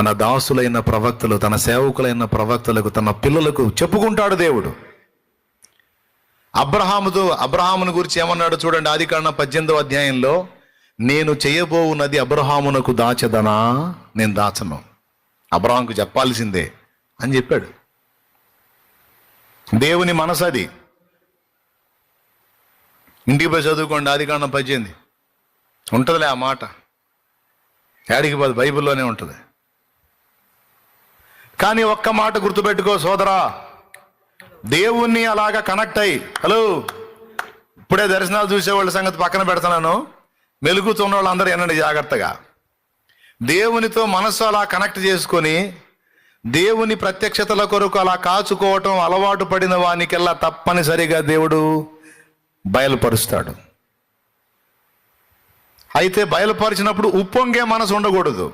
తన దాసులైన ప్రవక్తలు, తన సేవకులైన ప్రవక్తలకు, తన పిల్లలకు చెప్పుకుంటాడు దేవుడు. అబ్రహామును గురించి ఏమన్నాడు చూడండి, ఆదికాండం 18వ అధ్యాయంలో, నేను చేయబోవున్నది అబ్రహామునకు దాచదనా, నేను దాచను, అబ్రహాముకు చెప్పాల్సిందే అని చెప్పాడు. దేవుని మనసు అది. ఇంటికి పోయి చదువుకోండి, ఆదికాండం 18 ఉంటుందిలే ఆ మాట, ఏడికి పోదు, బైబిల్లోనే ఉంటుంది. కానీ ఒక్క మాట గుర్తుపెట్టుకో సోదరా, దేవుణ్ణి అలాగా కనెక్ట్ అయ్యి, హలో ఇప్పుడే దర్శనాలు చూసేవాళ్ళ సంగతి పక్కన పెడతాను, మెలుగుతున్న వాళ్ళు అందరూ వినండి జాగ్రత్తగా. దేవునితో మనస్సు అలా కనెక్ట్ చేసుకొని దేవుని ప్రత్యక్షతల కొరకు అలా కాచుకోవటం అలవాటు పడిన వానికెల్లా తప్పనిసరిగా దేవుడు బయలుపరుస్తాడు. అయితే బయలుపరిచినప్పుడు ఉప్పొంగే మనసు ఉండకూడదు.